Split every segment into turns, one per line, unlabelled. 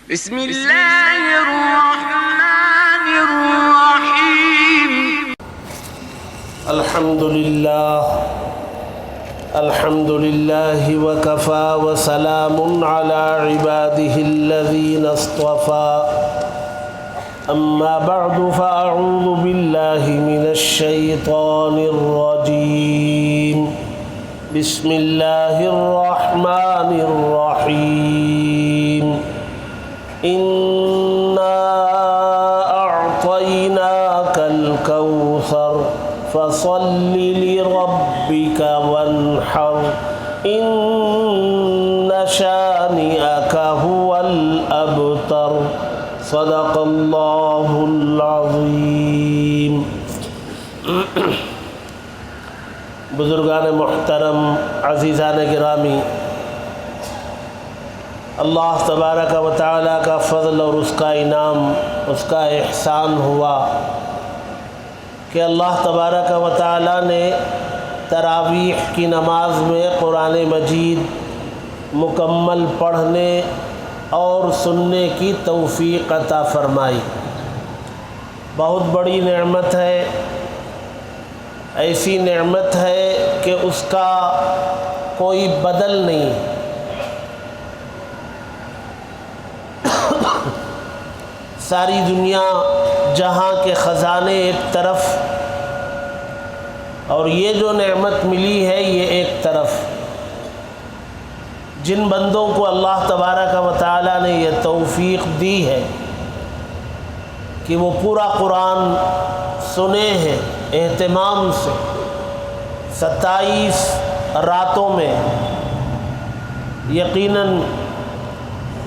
بسم اللہ الرحمن الرحیم۔
الحمد للہ وکفا وسلام علی عباده الذین اصطفى اما بعد فاعوذ باللہ من الشیطان الرجیم بسم اللہ الرحمن الرحیم انا اعطیناک الکوثر فصل لربک وانحر ان شانئک هو الابتر صدق اللہ العظیم۔ بزرگان محترم، عزیزان گرامی، اللہ تبارک و تعالیٰ کا فضل اور اس کا انعام، اس کا احسان ہوا کہ اللہ تبارک و تعالیٰ نے تراویح کی نماز میں قرآن مجید مکمل پڑھنے اور سننے کی توفیق عطا فرمائی۔ بہت بڑی نعمت ہے، ایسی نعمت ہے کہ اس کا کوئی بدل نہیں۔ ساری دنیا جہاں کے خزانے ایک طرف اور یہ جو نعمت ملی ہے یہ ایک طرف۔ جن بندوں کو اللہ تبارک و تعالیٰ نے یہ توفیق دی ہے کہ وہ پورا قرآن سنے ہیں اہتمام سے 27 راتوں میں، یقیناً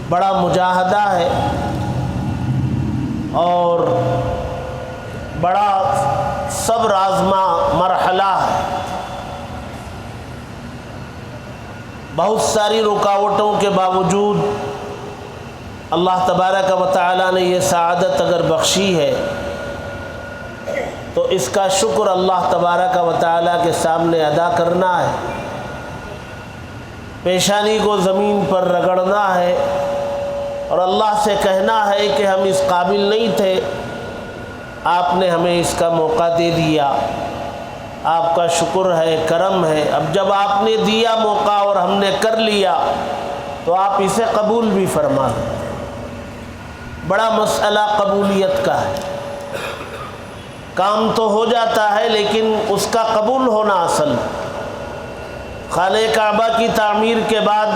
بڑا مجاہدہ ہے اور بڑا صبر آزما مرحلہ ہے۔ بہت ساری رکاوٹوں کے باوجود اللہ تبارک و تعالیٰ نے یہ سعادت اگر بخشی ہے تو اس کا شکر اللہ تبارک و تعالیٰ کے سامنے ادا کرنا ہے، پیشانی کو زمین پر رگڑنا ہے اور اللہ سے کہنا ہے کہ ہم اس قابل نہیں تھے، آپ نے ہمیں اس کا موقع دے دیا، آپ کا شکر ہے، کرم ہے۔ اب جب آپ نے دیا موقع اور ہم نے کر لیا تو آپ اسے قبول بھی فرما لیں۔ بڑا مسئلہ قبولیت کا ہے، کام تو ہو جاتا ہے لیکن اس کا قبول ہونا اصل۔ خانہ کعبہ کی تعمیر کے بعد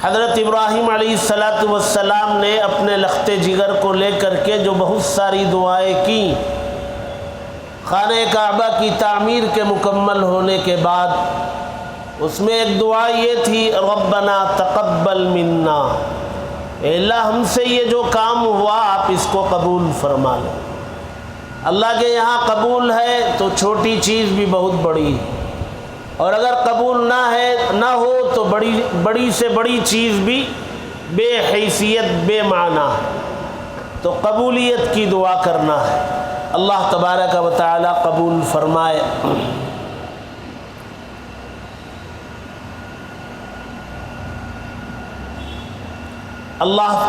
حضرت ابراہیم علیہ السلام نے اپنے لخت جگر کو لے کر کے جو بہت ساری دعائیں کیں، خانہ کعبہ کی تعمیر کے مکمل ہونے کے بعد اس میں ایک دعا یہ تھی، ربنا تقبل منا، اے اللہ ہم سے یہ جو کام ہوا آپ اس کو قبول فرما لیں۔ اللہ کے یہاں قبول ہے تو چھوٹی چیز بھی بہت بڑی ہے، اور اگر قبول نہ ہو تو بڑی سے بڑی چیز بھی بے حیثیت بے معنی ہے۔ تو قبولیت کی دعا کرنا ہے، اللہ تبارک و تعالی قبول فرمائے۔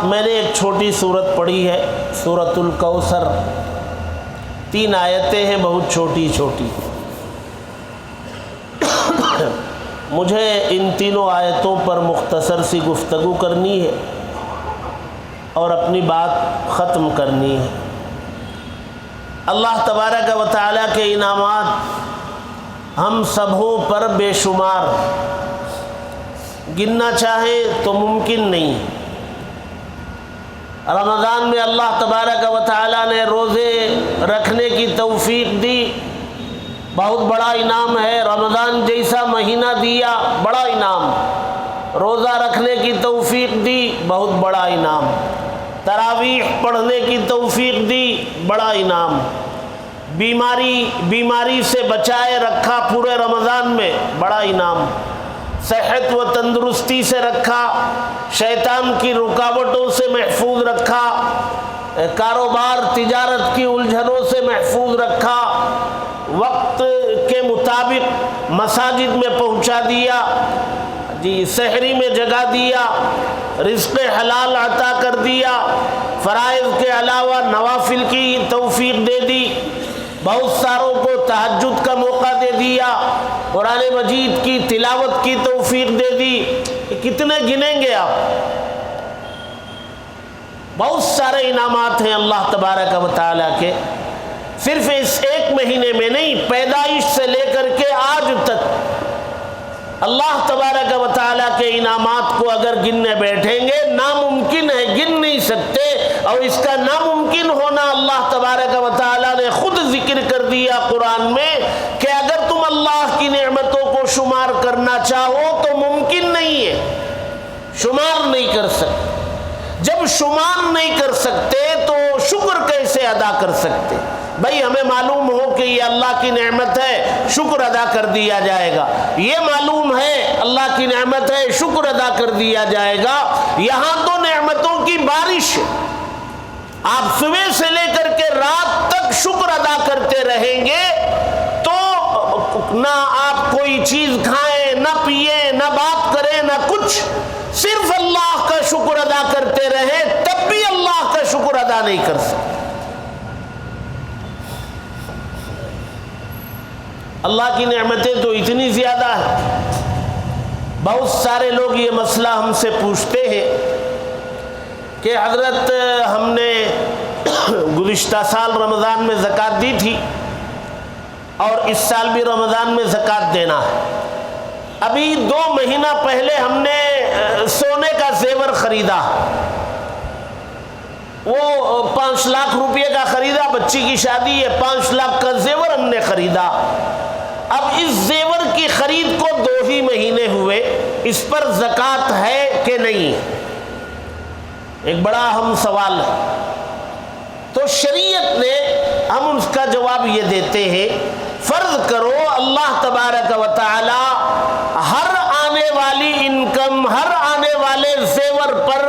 میں نے ایک چھوٹی سورت پڑھی ہے، سورۃ الکوثر، 3 آیتیں ہیں، بہت چھوٹی چھوٹی۔ مجھے ان تینوں آیتوں پر مختصر سی گفتگو کرنی ہے اور اپنی بات ختم کرنی ہے۔ اللہ تبارک و تعالیٰ کے انعامات ہم سبھوں پر بے شمار، گننا چاہیں تو ممکن نہیں۔ رمضان میں اللہ تبارک و تعالیٰ نے روزے رکھنے کی توفیق دی، بہت بڑا انعام ہے۔ رمضان جیسا مہینہ دیا، بڑا انعام۔ روزہ رکھنے کی توفیق دی، بہت بڑا انعام۔ تراویح پڑھنے کی توفیق دی، بڑا انعام۔ بیماری سے بچائے رکھا پورے رمضان میں، بڑا انعام۔ صحت و تندرستی سے رکھا، شیطان کی رکاوٹوں سے محفوظ رکھا، کاروبار تجارت کی الجھنوں سے محفوظ رکھا، وقت کے مطابق مساجد میں پہنچا دیا، سحری میں جگا دیا، رزق حلال عطا کر دیا، فرائض کے علاوہ نوافل کی توفیق دے دی، بہت ساروں کو تہجد کا موقع دے دیا، قرآن مجید کی تلاوت کی توفیق دے دی۔ کتنے گنیں گے آپ؟ بہت سارے انعامات ہیں اللہ تبارک و تعالیٰ کے، صرف اس ایک مہینے میں نہیں، پیدائش سے لے کر کے آج تک اللہ تبارک و تعالیٰ کے انعامات کو اگر گننے بیٹھیں گے ناممکن ہے، گن نہیں سکتے۔ اور اس کا ناممکن ہونا اللہ تبارک و تعالیٰ نے خود ذکر کر دیا قرآن میں کہ اگر تم اللہ کی نعمتوں کو شمار کرنا چاہو تو ممکن نہیں ہے، شمار نہیں کر سکتے۔ جب شمار نہیں کر سکتے تو شکر کیسے ادا کر سکتے؟ بھائی ہمیں معلوم ہو کہ یہ اللہ کی نعمت ہے، شکر ادا کر دیا جائے گا، یہ معلوم ہے اللہ کی نعمت ہے، شکر ادا کر دیا جائے گا۔ یہاں تو نعمتوں کی بارش ہے، آپ صبح سے لے کر کے رات تک شکر ادا کرتے رہیں گے تو نہ آپ کوئی چیز کھائیں، نہ پیئیں، نہ بات کریں، نہ کچھ، صرف اللہ کا شکر ادا کرتے رہیں، تب بھی اللہ کا شکر ادا نہیں کر سکتے۔ اللہ کی نعمتیں تو اتنی زیادہ ہیں، بہت سارے لوگ یہ مسئلہ ہم سے پوچھتے ہیں کہ حضرت ہم نے گزشتہ سال رمضان میں زکوٰۃ دی تھی اور اس سال بھی رمضان میں زکوٰۃ دینا ہے، ابھی 2 مہینہ پہلے ہم نے سونے کا زیور خریدا، وہ 5 لاکھ روپے کا خریدا، بچی کی شادی ہے، 5 لاکھ کا زیور ہم نے خریدا۔ اب اس زیور کی خرید کو 2 ہی مہینے ہوئے، اس پر زکوٰۃ ہے کہ نہیں؟ ایک بڑا اہم سوال ہے۔ تو شریعت نے ہم اس کا جواب یہ دیتے ہیں، فرض کرو اللہ تبارک و تعالی ہر آنے والی انکم، ہر آنے والے زیور پر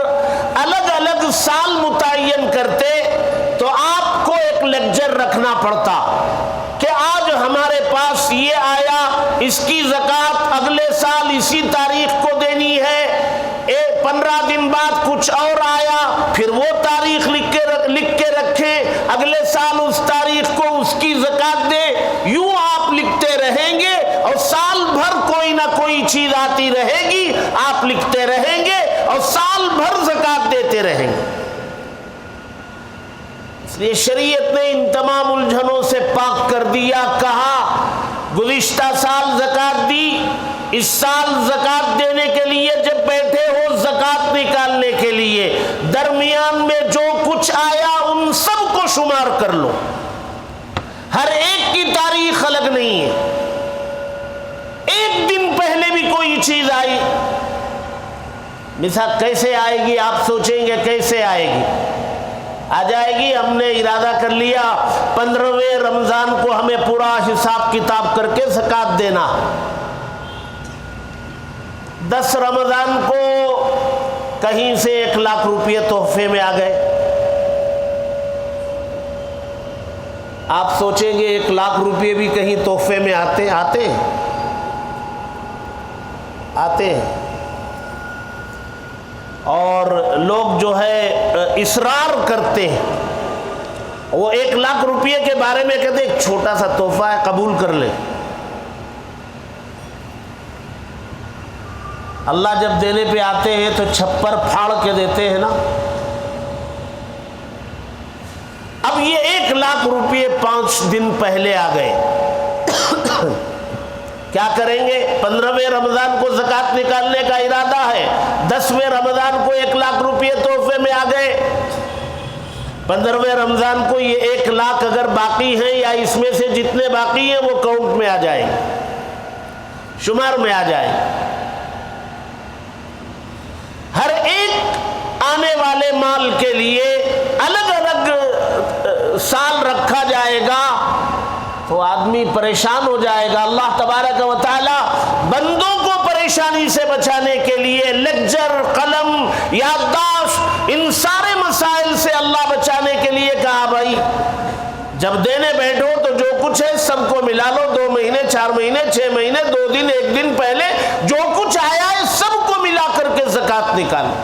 الگ الگ سال متعین کرتے تو آپ کو ایک لیکچر رکھنا پڑتا کہ آج ہمارے پاس یہ آیا، اس کی زکوٰۃ اگلے سال اسی تاریخ کو دینی ہے، 15 دن بعد کچھ اور آیا، پھر وہ تاریخ لکھ کے رکھیں، اگلے سال اس تاریخ کو اس کی زکوٰۃ دے، یوں آپ لکھتے رہیں گے اور سال بھر کوئی نہ کوئی چیز آتی رہے گی، آپ لکھتے رہیں گے اور سال بھر زکوٰۃ دیتے رہیں گے۔ اس لیے شریعت نے ان تمام الجھنوں سے پاک کر دیا، کہا گزشتہ سال زکوٰۃ دی، اس سال زکوٰۃ دینے کے لیے جب بیٹھے ہو زکوٰۃ نکالنے کے لیے درمیان میں جو کچھ آیا ان سب کو شمار کر لو، ہر ایک کی تاریخ الگ نہیں ہے، ایک دن پہلے بھی کوئی چیز آئی، مثال کیسے آئے گی؟ آپ سوچیں گے کیسے آئے گی؟ آ جائے گی، ہم نے ارادہ کر لیا 15ویں رمضان کو ہمیں پورا حساب کتاب کر کے زکوٰۃ دینا، 10 رمضان کو کہیں سے 1 لاکھ روپے تحفے میں آ گئے، آپ سوچیں گے 1 لاکھ روپے بھی کہیں تحفے میں آتے ہیں اور لوگ جو ہے اصرار کرتے ہیں، وہ 1 لاکھ روپے کے بارے میں کہتے ہیں ایک چھوٹا سا تحفہ ہے قبول کر لے۔ اللہ جب دینے پہ آتے ہیں تو چھپر پھاڑ کے دیتے ہیں نا۔ اب یہ 1 لاکھ روپے 5 دن پہلے آ گئے، کیا کریں گے؟ 15ویں رمضان کو زکوٰۃ نکالنے کا ارادہ ہے، 10ویں رمضان کو 1 لاکھ روپے تحفے میں آ گئے، 15ویں رمضان کو یہ 1 لاکھ اگر باقی ہیں یا اس میں سے جتنے باقی ہیں وہ کاؤنٹ میں آ جائیں، شمار میں آ جائیں، ہر ایک آنے والے مال کے لیے الگ الگ سال رکھا جائے گا تو آدمی پریشان ہو جائے گا۔ اللہ تبارک و تعالی بندوں کو پریشانی سے بچانے کے لیے لیکچر، قلم، یادداشت، ان سارے مسائل سے اللہ بچانے کے لیے کہا بھائی جب دینے بیٹھو تو جو کچھ ہے سب کو ملا لو، 2 مہینے 4 مہینے 6 مہینے 2 دن 1 دن پہلے جو کچھ آیا ہے سب کو ملا کر کے زکوٰۃ نکالو۔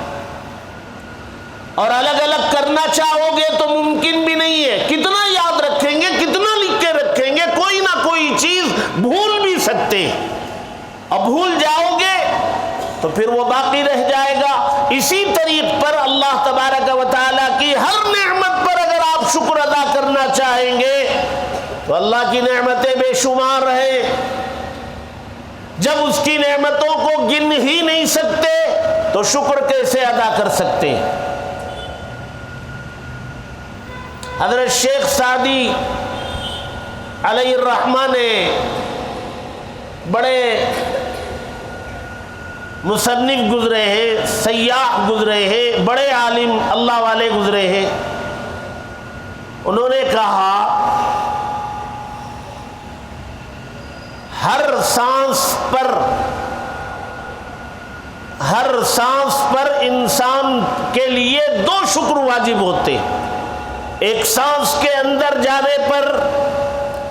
اور الگ الگ کرنا چاہو گے تو ممکن بھی نہیں ہے. کتنا یاد رکھیں گے, کتنا لکھ کے رکھیں گے, کوئی نہ کوئی چیز بھول بھی سکتے ہیں, اور بھول جاؤ گے تو پھر وہ باقی رہ جائے گا. اسی طریق پر اللہ تبارک و تعالیٰ کی ہر نعمت پر اگر آپ شکر ادا کرنا چاہیں گے تو اللہ کی نعمتیں بے شمار ہیں. جب اس کی نعمتوں کو گن ہی نہیں سکتے تو شکر کیسے ادا کر سکتے ہیں؟ حضرت شیخ سعدی علیہ الرحمہ نے بڑے مصنف گزرے ہیں, سیاح گزرے ہیں, بڑے عالم اللہ والے گزرے ہیں. انہوں نے کہا ہر سانس پر انسان کے لیے 2 شکر واجب ہوتے ہیں. ایک سانس کے اندر جانے پر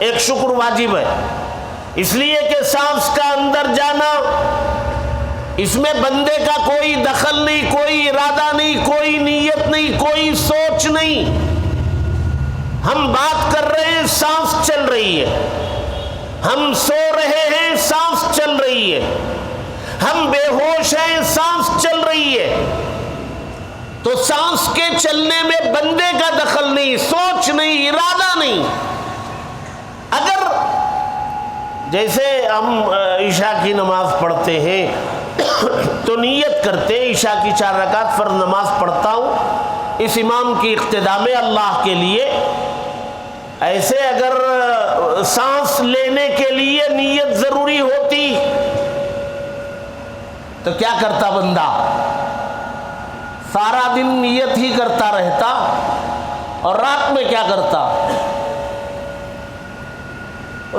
ایک شکر واجب ہے, اس لیے کہ سانس کا اندر جانا, اس میں بندے کا کوئی دخل نہیں, کوئی ارادہ نہیں, کوئی نیت نہیں, کوئی سوچ نہیں. ہم بات کر رہے ہیں, سانس چل رہی ہے. ہم سو رہے ہیں, سانس چل رہی ہے. ہم بے ہوش ہیں, سانس چل رہی ہے. تو سانس کے چلنے میں بندے کا دخل نہیں, سوچ نہیں, ارادہ نہیں. اگر جیسے ہم عشاء کی نماز پڑھتے ہیں تو نیت کرتے ہیں عشاء کی 4 رکعت فرض نماز پڑھتا ہوں اس امام کی اقتداء میں اللہ کے لیے. ایسے اگر سانس لینے کے لیے نیت ضروری ہوتی تو کیا کرتا بندہ؟ سارا دن نیت ہی کرتا رہتا اور رات میں کیا کرتا؟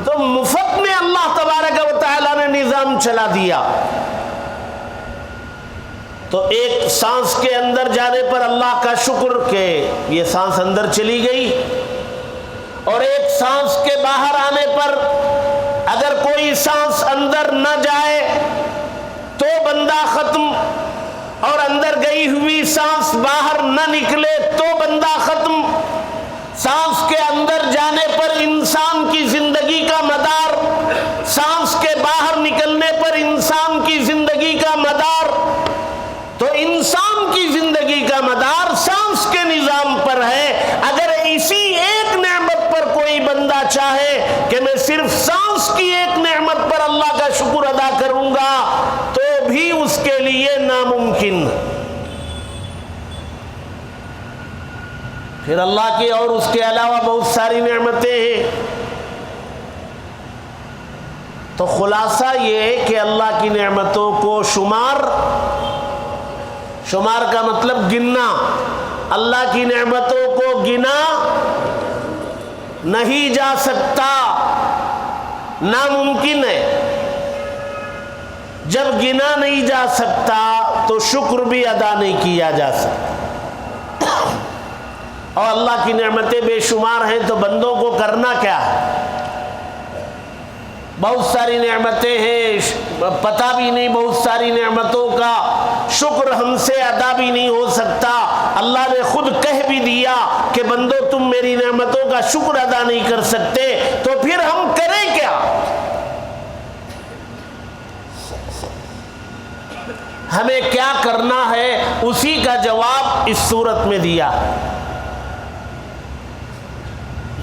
تو مفت میں اللہ تبارک و تعالیٰ نے نظام چلا دیا. تو ایک سانس کے اندر جانے پر اللہ کا شکر کہ یہ سانس اندر چلی گئی, اور ایک سانس کے باہر آنے پر اگر کوئی سانس اندر نہ جائے تو بندہ ختم, اور اندر گئی ہوئی سانس باہر نہ نکلے تو بندہ ختم. سانس کے اندر جانے پر انسان کی زندگی کا مدار, سانس کے باہر نکلنے پر انسان کی زندگی کا مدار. تو انسان کی زندگی کا مدار سانس کے نظام پر ہے. اگر اسی ایک نعمت پر کوئی بندہ چاہے کہ میں صرف سانس کی ایک نعمت پر اللہ کا شکر ادا کروں گا تو بھی اس کے لیے ناممکن. پھر اللہ کی اور اس کے علاوہ بہت ساری نعمتیں ہیں. تو خلاصہ یہ ہے کہ اللہ کی نعمتوں کو شمار کا مطلب گننا, اللہ کی نعمتوں کو گنا نہیں جا سکتا, ناممکن ہے. جب گنا نہیں جا سکتا تو شکر بھی ادا نہیں کیا جا سکتا. اور اللہ کی نعمتیں بے شمار ہیں تو بندوں کو کرنا کیا ہے؟ بہت ساری نعمتیں ہیں, پتہ بھی نہیں بہت ساری نعمتوں کا, شکر ہم سے ادا بھی نہیں ہو سکتا. اللہ نے خود کہہ بھی دیا کہ بندو تم میری نعمتوں کا شکر ادا نہیں کر سکتے, تو پھر ہم کریں کیا؟ ہمیں کیا کرنا ہے اسی کا جواب اس سورت میں دیا.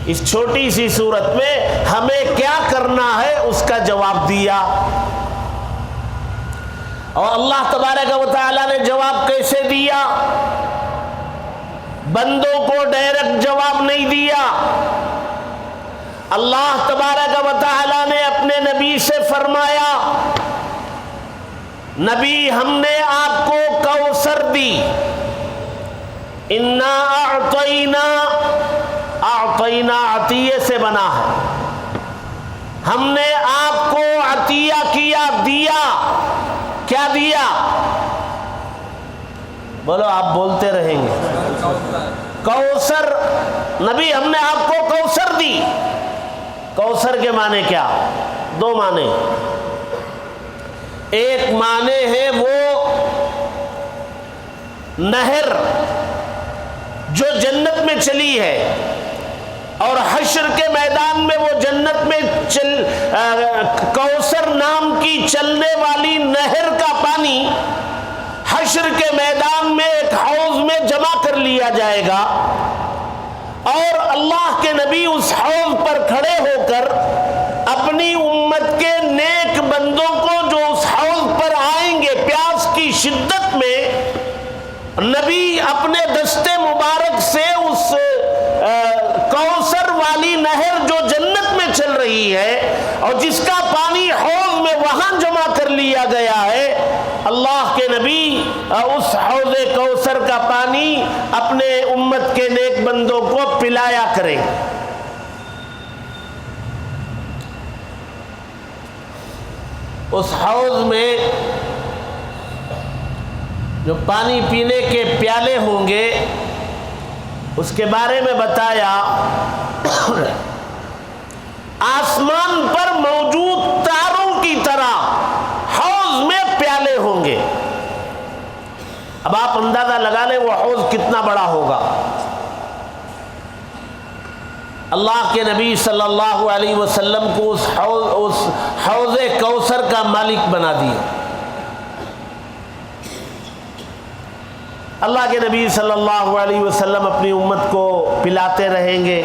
اس چھوٹی سی سورت میں ہمیں کیا کرنا ہے اس کا جواب دیا. اور اللہ تبارک و تعالیٰ نے جواب کیسے دیا؟ بندوں کو ڈائریکٹ جواب نہیں دیا. اللہ تبارک و تعالیٰ نے اپنے نبی سے فرمایا, نبی ہم نے آپ کو کوثر دی, انا اعطینا عطیے سے بنا ہے, ہم نے آپ کو عطیہ کیا, دیا. کیا دیا؟ بولو, آپ بولتے رہیں گے. کوثر, نبی ہم نے آپ کو کوثر دی. کوثر کے معنی کیا؟ 2 معنی. ایک معنی ہے وہ نہر جو جنت میں چلی ہے، اور حشر کے میدان میں وہ جنت میں کوثر نام کی چلنے والی نہر کا پانی حشر کے میدان میں ایک حوض میں جمع کر لیا جائے گا، اور اللہ کے نبی اس حوض پر کھڑے ہو کر اپنی امت کے نیک بندوں کو جو اس حوض پر آئیں گے پیاس کی شدت میں، نبی اپنے دستے مبارک سے اس کوثر والی نہر جو جنت میں چل رہی ہے اور جس کا پانی حوض میں وہاں جمع کر لیا گیا ہے، اللہ کے نبی اس حوض کوثر کا پانی اپنے امت کے نیک بندوں کو پلایا کریں۔ اس حوض میں جو پانی پینے کے پیالے ہوں گے اس کے بارے میں بتایا، آسمان پر موجود تاروں کی طرح حوض میں پیالے ہوں گے۔ اب آپ اندازہ لگا لیں وہ حوض کتنا بڑا ہوگا۔ اللہ کے نبی صلی اللہ علیہ وسلم کو اس حوض کوثر کا مالک بنا دیا۔ اللہ کے نبی صلی اللہ علیہ وسلم اپنی امت کو پلاتے رہیں گے،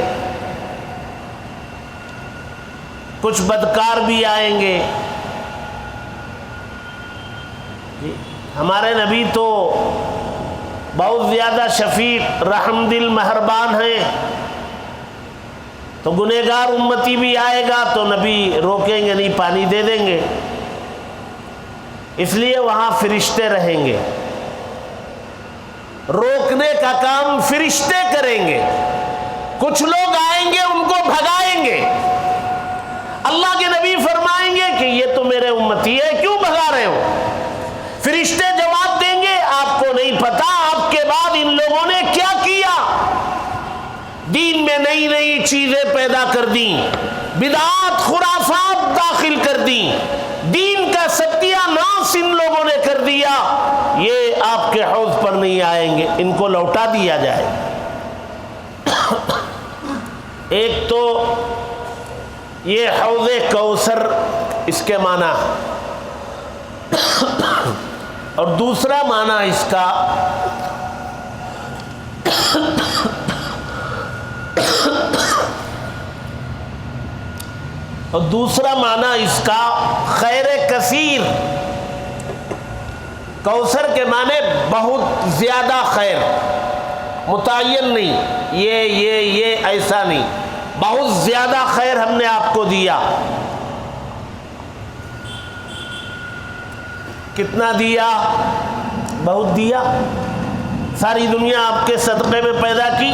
کچھ بدکار بھی آئیں گے۔ ہمارے نبی تو بہت زیادہ شفیق رحم دل مہربان ہیں، تو گنہگار امتی بھی آئے گا تو نبی روکیں گے نہیں، پانی دے دیں گے، اس لیے وہاں فرشتے رہیں گے، روکنے کا کام فرشتے کریں گے۔ کچھ لوگ آئیں گے ان کو بھگائیں گے، اللہ کے نبی فرمائیں گے کہ یہ تو میرے امتی ہے، کیوں بھگا رہے ہو؟ فرشتے جواب دیں گے آپ کو نہیں پتا آپ کے بعد ان لوگوں نے کیا کیا، دین میں نئی نئی چیزیں پیدا کر دیں، بدعات خرافات داخل کر دیں، دین کا ستیہ ناس ان لوگوں نے کر دیا، یہ آپ کے حوض پر نہیں آئیں گے، ان کو لوٹا دیا جائے۔ ایک تو یہ حوض کوثر اس کے معنی، اور دوسرا معنی اس کا خیر کثیر۔ کوثر کے معنی بہت زیادہ خیر، متعین نہیں، یہ ایسا نہیں، بہت زیادہ خیر ہم نے آپ کو دیا۔ کتنا دیا؟ بہت دیا۔ ساری دنیا آپ کے صدقے میں پیدا کی،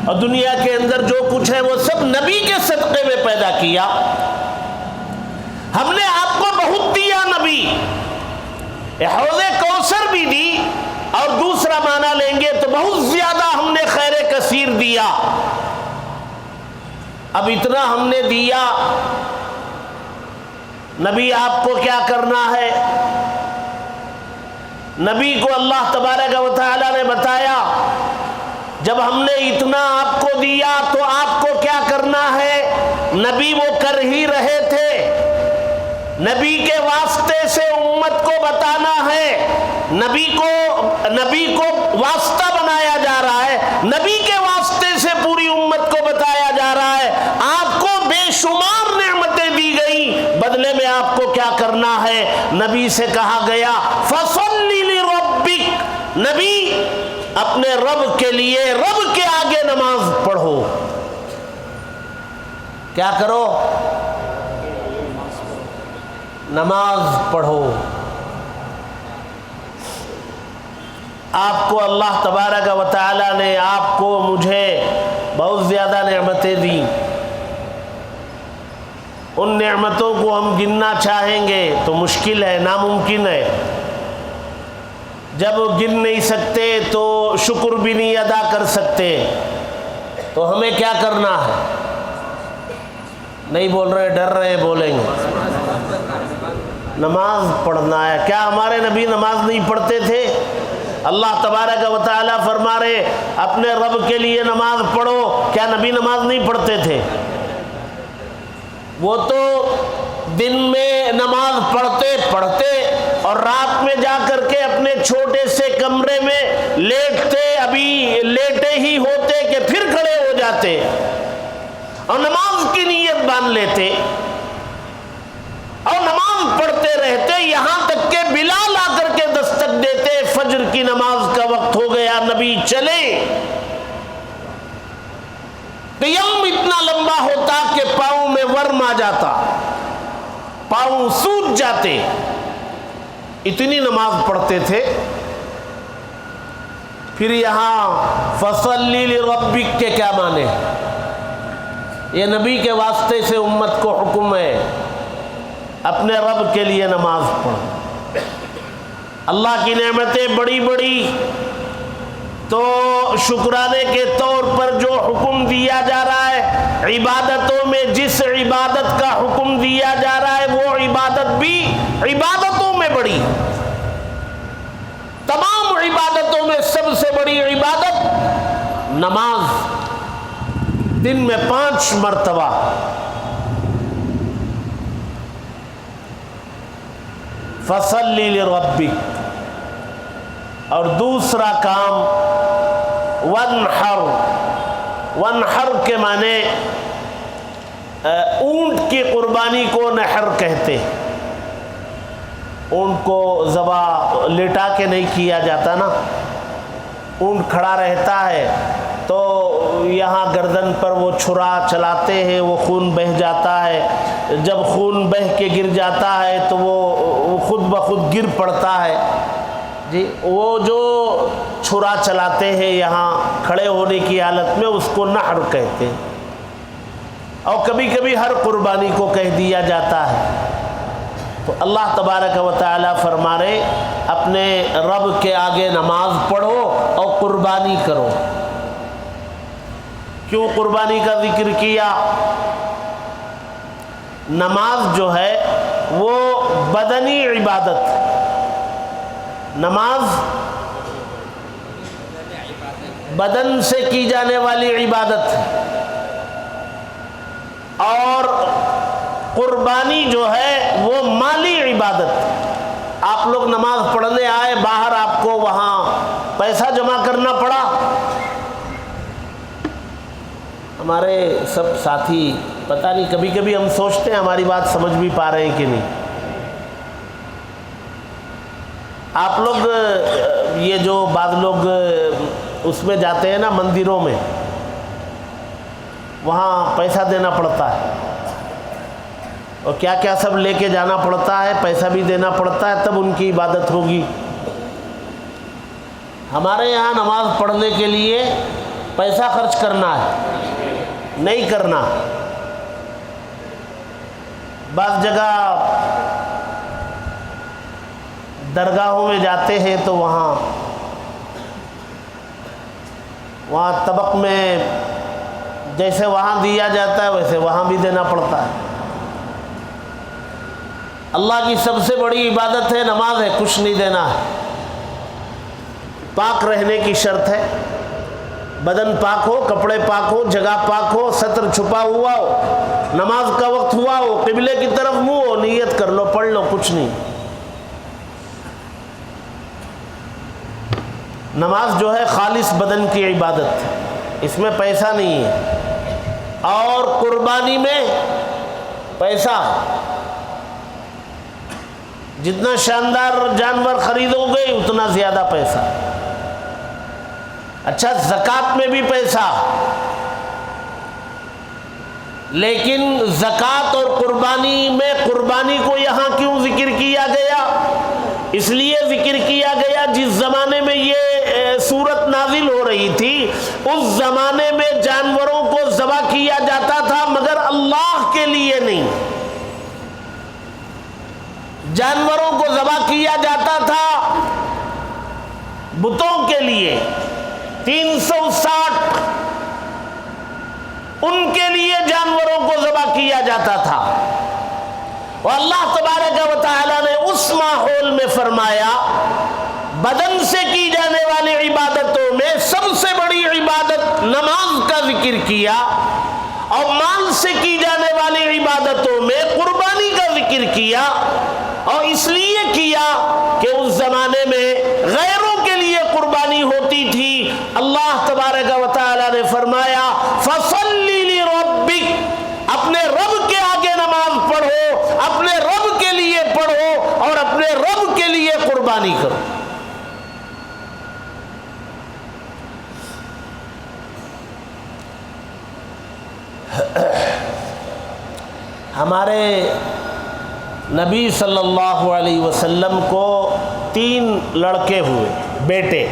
اور دنیا کے اندر جو کچھ ہے وہ سب نبی کے صدقے میں پیدا کیا۔ ہم نے آپ کو بہت دیا نبی، حوض کوثر بھی دی، اور دوسرا معنی لیں گے تو بہت زیادہ ہم نے خیر کثیر دیا۔ اب اتنا ہم نے دیا، نبی آپ کو کیا کرنا ہے؟ نبی کو اللہ تبارک و تعالی نے بتایا جب ہم نے اتنا آپ کو دیا تو آپ کو کیا کرنا ہے؟ نبی وہ کر ہی رہے تھے، نبی کے واسطے سے امت کو بتانا ہے، نبی کو واسطہ بنایا جا رہا ہے، نبی کے واسطے سے پوری امت کو بتایا جا رہا ہے۔ آپ کو بے شمار نعمتیں دی گئی، بدلے میں آپ کو کیا کرنا ہے؟ نبی سے کہا گیا فَصَلِّ لِرَبِّكَ، نبی اپنے رب کے لیے رب کے آگے نماز پڑھو۔ کیا کرو؟ نماز پڑھو۔ آپ کو اللہ تبارک و تعالی نے آپ کو مجھے بہت زیادہ نعمتیں دیں، ان نعمتوں کو ہم گننا چاہیں گے تو مشکل ہے، ناممکن ہے۔ جب گن نہیں سکتے تو شکر بھی نہیں ادا کر سکتے، تو ہمیں کیا کرنا ہے؟ نہیں بول رہے، ڈر رہے، بولیں گے۔ نماز پڑھنا ہے۔ کیا ہمارے نبی نماز نہیں پڑھتے تھے؟ اللہ تبارک و تعالی فرما رہے اپنے رب کے لیے نماز پڑھو. کیا نبی نماز نہیں پڑھتے تھے؟ وہ تو دن میں نماز پڑھتے اور رات میں جا کر کے اپنے چھوٹے سے کمرے میں لیٹتے، ابھی لیٹے ہی ہوتے کہ پھر کھڑے ہو جاتے اور نماز کی نیت باندھ لیتے اور نماز پڑھتے رہتے، یہاں تک کہ بلال آ کر کے دستک دیتے فجر کی نماز کا وقت ہو گیا، نبی چلے. قیام اتنا لمبا ہوتا کہ پاؤں میں ورم آ جاتا، پاؤں سوج جاتے، اتنی نماز پڑھتے تھے. پھر یہاں فصلی لربک کے کیا معنی؟ یہ نبی کے واسطے سے امت کو حکم ہے اپنے رب کے لیے نماز پڑھو. اللہ کی نعمتیں بڑی بڑی، تو شکرانے کے طور پر جو حکم دیا جا رہا ہے، عبادتوں میں جس عبادت کا حکم دیا جا رہا ہے وہ عبادت بھی عبادتوں میں بڑی. تمام عبادتوں میں سب سے بڑی عبادت نماز، دن میں 5 مرتبہ. فصلی لربک. اور دوسرا کام ونحر. ونحر کے معنی اونٹ کی قربانی کو نحر کہتے. اونٹ کو ذبح لٹا کے نہیں کیا جاتا نا، اونٹ کھڑا رہتا ہے تو یہاں گردن پر وہ چھرا چلاتے ہیں، وہ خون بہہ جاتا ہے. جب خون بہہ کے گر جاتا ہے تو وہ خود بخود گر پڑتا ہے. جی وہ جو چھرا چلاتے ہیں یہاں کھڑے ہونے کی حالت میں، اس کو نحر کہتے ہیں. اور کبھی کبھی ہر قربانی کو کہہ دیا جاتا ہے. تو اللہ تبارک و تعالی فرما رہے اپنے رب کے آگے نماز پڑھو اور قربانی کرو. کیوں قربانی کا ذکر کیا؟ نماز جو ہے وہ بدنی عبادت، نماز بدن سے کی جانے والی عبادت ہے، اور قربانی جو ہے وہ مالی عبادت. آپ لوگ نماز پڑھنے آئے، باہر آپ کو وہاں پیسہ جمع کرنا پڑا. ہمارے سب ساتھی پتہ نہیں، کبھی کبھی ہم سوچتے ہیں ہماری بات سمجھ بھی پا رہے ہیں کہ نہیں. آپ لوگ یہ جو بعض لوگ اس میں جاتے ہیں نا مندروں میں، وہاں پیسہ دینا پڑتا ہے اور کیا کیا سب لے کے جانا پڑتا ہے، پیسہ بھی دینا پڑتا ہے، تب ان کی عبادت ہوگی. ہمارے یہاں نماز پڑھنے کے لیے پیسہ خرچ کرنا ہے، نہیں کرنا. بعض جگہ درگاہوں میں جاتے ہیں تو وہاں طبق میں جیسے وہاں دیا جاتا ہے ویسے وہاں بھی دینا پڑتا ہے. اللہ کی سب سے بڑی عبادت ہے نماز ہے، کچھ نہیں دینا ہے. پاک رہنے کی شرط ہے، بدن پاک ہو، کپڑے پاک ہو، جگہ پاک ہو، ستر چھپا ہوا ہو، نماز کا وقت ہوا ہو، قبلے کی طرف منہ ہو، نیت کر لو، پڑھ لو، کچھ نہیں. نماز جو ہے خالص بدن کی عبادت، اس میں پیسہ نہیں ہے. اور قربانی میں پیسہ، جتنا شاندار جانور خریدو گے اتنا زیادہ پیسہ. اچھا زکوٰۃ میں بھی پیسہ، لیکن زکوٰۃ اور قربانی میں قربانی کو یہاں کیوں ذکر کیا گیا؟ اس لیے ذکر کیا گیا جس زمانے میں یہ سورت نازل ہو رہی تھی اس زمانے میں جانوروں کو ذبح کیا جاتا تھا مگر اللہ کے لیے نہیں. جانوروں کو ذبح کیا جاتا تھا بتوں کے لیے، 360 ان کے لیے جانوروں کو ذبح کیا جاتا تھا. اور اللہ تبارک و تعالی نے اس ماحول میں فرمایا بدن سے کی جانے والی عبادتوں میں سب سے بڑی عبادت نماز کا ذکر کیا، اور مال سے کی جانے والی عبادتوں میں قربانی کا ذکر کیا، اور اس لیے کیا کہ اس زمانے میں غیروں کے لیے قربانی ہوتی تھی۔ اللہ تبارک و تعالی نے فرمایا فَصَلِّ لِرَبِّكَ، اپنے رب کے آگے نماز پڑھو، اپنے رب کے لیے پڑھو اور اپنے رب کے لیے قربانی کرو۔ ہمارے نبی صلی اللہ علیہ وسلم کو 3 لڑکے ہوئے، بیٹے،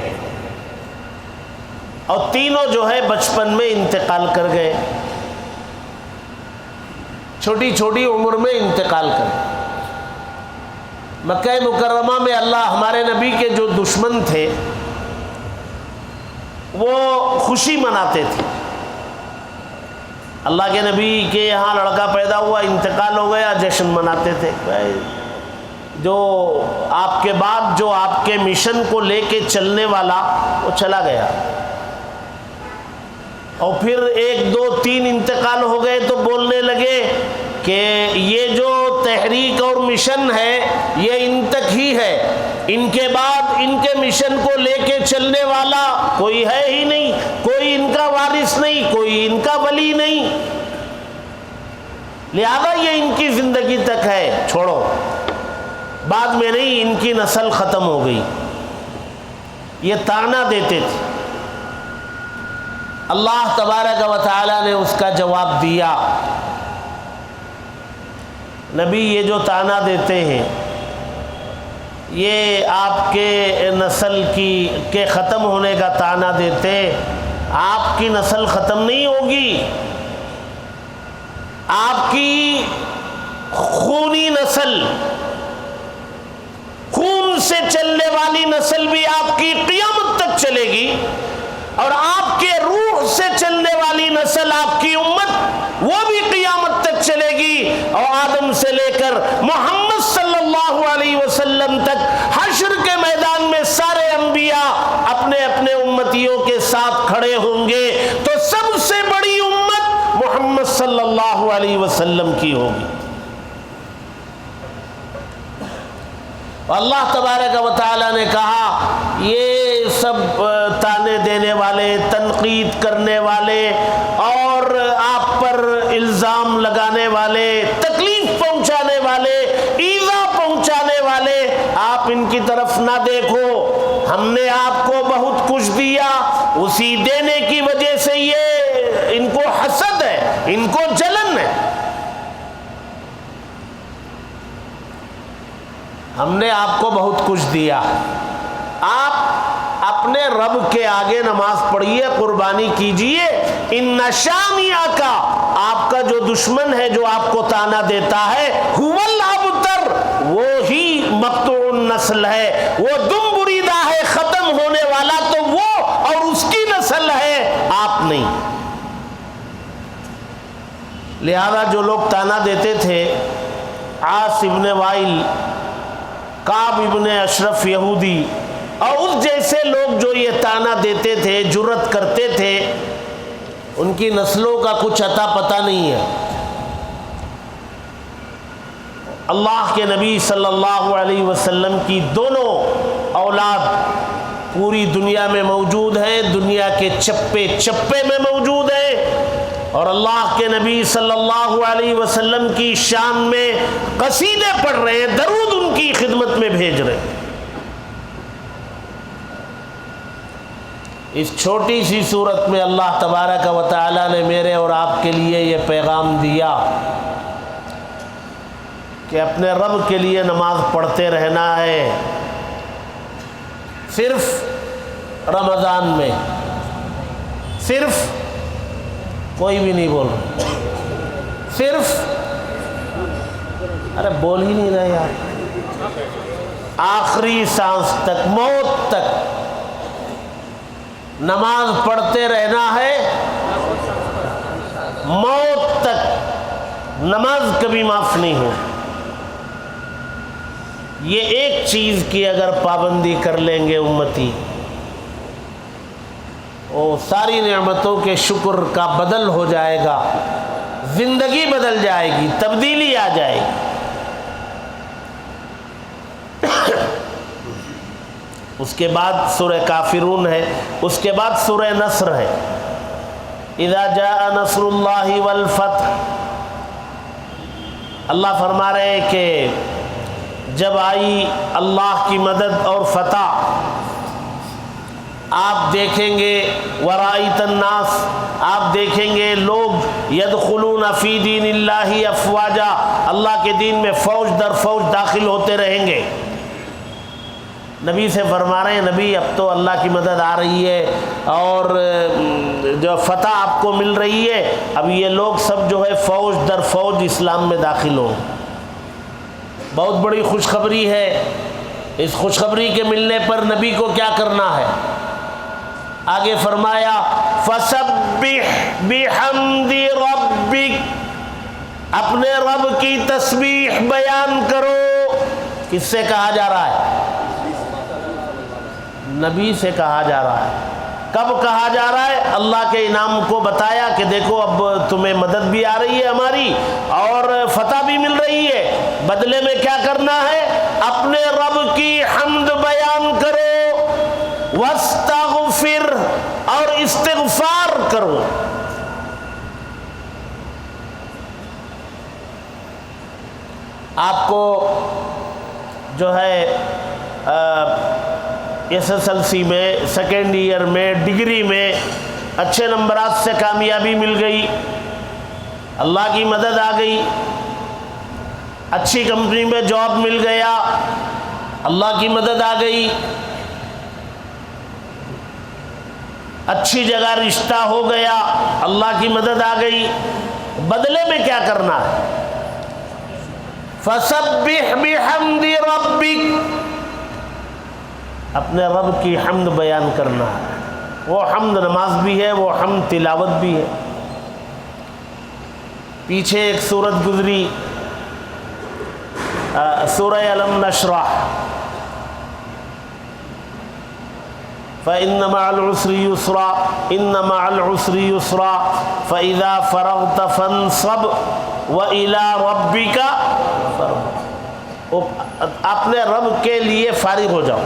اور تینوں جو ہے بچپن میں انتقال کر گئے، چھوٹی چھوٹی عمر میں انتقال کر گئے۔ مکہ مکرمہ میں اللہ ہمارے نبی کے جو دشمن تھے وہ خوشی مناتے تھے، اللہ کے نبی کے یہاں لڑکا پیدا ہوا، انتقال ہو گیا، جشن مناتے تھے۔ جو آپ کے بعد جو آپ کے مشن کو لے کے چلنے والا وہ چلا گیا، اور پھر 1 2 3 انتقال ہو گئے تو بولنے لگے کہ یہ جو تحریک اور مشن ہے یہ ان تک ہی ہے، ان کے بعد ان کے مشن کو لے کے چلنے والا کوئی ہے ہی نہیں، کوئی ان کا وارث نہیں، کوئی ان کا ولی نہیں، لہذا یہ ان کی زندگی تک ہے، چھوڑو، بعد میں نہیں، ان کی نسل ختم ہو گئی۔ یہ طعنہ دیتے تھے۔ اللہ تبارک و تعالی نے اس کا جواب دیا، نبی یہ جو طعنہ دیتے ہیں یہ آپ کے نسل کے ختم ہونے کا طعنہ دیتے، آپ کی نسل ختم نہیں ہوگی، آپ کی خونی نسل، خون سے چلنے والی نسل بھی آپ کی قیامت تک چلے گی، اور آپ کے روح سے چلنے والی نسل، آپ کی امت، وہ بھی قیامت تک چلے گی، اور آدم سے لے کر محمد صلی اللہ علیہ وسلم تک حشر کے میدان میں سارے انبیاء اپنے اپنے امتیوں کے ساتھ کھڑے ہوں گے، تو سب سے بڑی امت محمد صلی اللہ علیہ وسلم کی ہوگی۔ اللہ تبارک و تعالی نے کہا یہ سب طعنے دینے والے، تنقید کرنے والے اور آپ پر الزام لگانے والے، تکلیف پہنچانے والے، ایذا پہنچانے والے، آپ ان کی طرف نہ دیکھو، ہم نے آپ کو بہت کچھ دیا، اسی دینے کی وجہ سے یہ ان کو حسد ہے، ان کو جلن ہے۔ ہم نے آپ کو بہت کچھ دیا، آپ اپنے رب کے آگے نماز پڑھیے، قربانی کیجئے۔ ان شانئک، آپ کا جو دشمن ہے جو آپ کو طعنہ دیتا ہے، هو الابتر، وہ ہی مقطوع النسل ہے، وہ دم بریدہ ہے، ختم ہونے والا تو وہ اور اس کی نسل ہے، آپ نہیں۔ لہذا جو لوگ طعنہ دیتے تھے، عاص ابن وائل، کعب ابن اشرف یہودی اور اس جیسے لوگ جو یہ طعنہ دیتے تھے، جرأت کرتے تھے، ان کی نسلوں کا کچھ عطا پتہ نہیں ہے۔ اللہ کے نبی صلی اللہ علیہ وسلم کی دونوں اولاد پوری دنیا میں موجود ہیں، دنیا کے چپے چپے میں موجود ہیں، اور اللہ کے نبی صلی اللہ علیہ وسلم کی شان میں قصیدے پڑھ رہے ہیں، درود ان کی خدمت میں بھیج رہے ہیں۔ اس چھوٹی سی صورت میں اللہ تبارک و تعالی نے میرے اور آپ کے لیے یہ پیغام دیا کہ اپنے رب کے لیے نماز پڑھتے رہنا ہے، صرف رمضان میں، صرف، کوئی بھی نہیں بول رہا، صرف، ارے بول ہی نہیں رہے یار، آخری سانس تک، موت تک نماز پڑھتے رہنا ہے، موت تک نماز کبھی معاف نہیں ہو۔ یہ ایک چیز کی اگر پابندی کر لیں گے امتی، وہ ساری نعمتوں کے شکر کا بدل ہو جائے گا، زندگی بدل جائے گی، تبدیلی آ جائے گی۔ اس کے بعد سورہ کافرون ہے، اس کے بعد سورہ نصر ہے، اذا جاء نصر اللہ والفتح۔ اللہ فرما رہے ہیں کہ جب آئی اللہ کی مدد اور فتح، آپ دیکھیں گے ورائت الناس، آپ دیکھیں گے لوگ یدخلون فی دین اللہ افواجا، اللہ کے دین میں فوج در فوج داخل ہوتے رہیں گے۔ نبی سے فرما رہے ہیں نبی اب تو اللہ کی مدد آ رہی ہے اور جو فتح آپ کو مل رہی ہے، اب یہ لوگ سب جو ہے فوج در فوج اسلام میں داخل ہوں۔ بہت بڑی خوشخبری ہے۔ اس خوشخبری کے ملنے پر نبی کو کیا کرنا ہے؟ آگے فرمایا فَسَبِّحْ بِحَمْدِ رَبِّكَ، اپنے رب کی تسبیح بیان کرو۔ کس سے کہا جا رہا ہے؟ نبی سے کہا جا رہا ہے۔ کب کہا جا رہا ہے؟ اللہ کے انعام کو بتایا کہ دیکھو اب تمہیں مدد بھی آ رہی ہے ہماری اور فتح بھی مل رہی ہے، بدلے میں کیا کرنا ہے؟ اپنے رب کی حمد بیان کرو، واستغفر، اور استغفار کرو۔ آپ کو جو ہے SSLC میں، سیکنڈ ایئر میں، ڈگری میں اچھے نمبرات سے کامیابی مل گئی، اللہ کی مدد آ گئی، اچھی کمپنی میں جاب مل گیا، اللہ کی مدد آ گئی، اچھی جگہ رشتہ ہو گیا، اللہ کی مدد آ گئی۔ بدلے میں کیا کرنا ہے؟ فَسَبِّحْ بِحَمْدِ رَبِّكَ، اپنے رب کی حمد بیان کرنا ہے۔ وہ حمد نماز بھی ہے، وہ حمد تلاوت بھی ہے۔ پیچھے ایک سورت گزری سورہ الم نشرح، فَإِنَّ مَعَ الْعُسْرِ يُسْرًا إِنَّ مَعَ الْعُسْرِ يُسْرًا فَإِذَا فَرَغْتَ فَانصَبْ وَإِلَىٰ رَبِّكَ فَارْغَب، اپنے رب کے لیے فارغ ہو جاؤ۔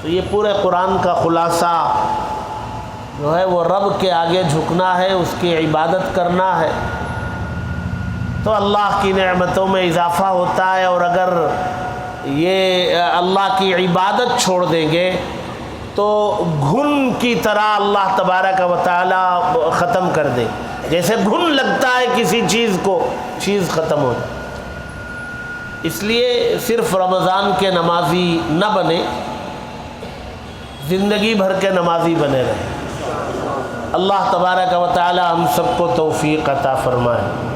تو یہ پورے قرآن کا خلاصہ جو ہے وہ رب کے آگے جھکنا ہے، اس کی عبادت کرنا ہے، تو اللہ کی نعمتوں میں اضافہ ہوتا ہے۔ اور اگر یہ اللہ کی عبادت چھوڑ دیں گے تو گھن کی طرح اللہ تبارک و تعالی ختم کر دے، جیسے گھن لگتا ہے کسی چیز کو، چیز ختم ہو جائے۔ اس لیے صرف رمضان کے نمازی نہ بنے، زندگی بھر کے نمازی بنے رہے۔ اللہ تبارک و تعالی ہم سب کو توفیق عطا فرمائے۔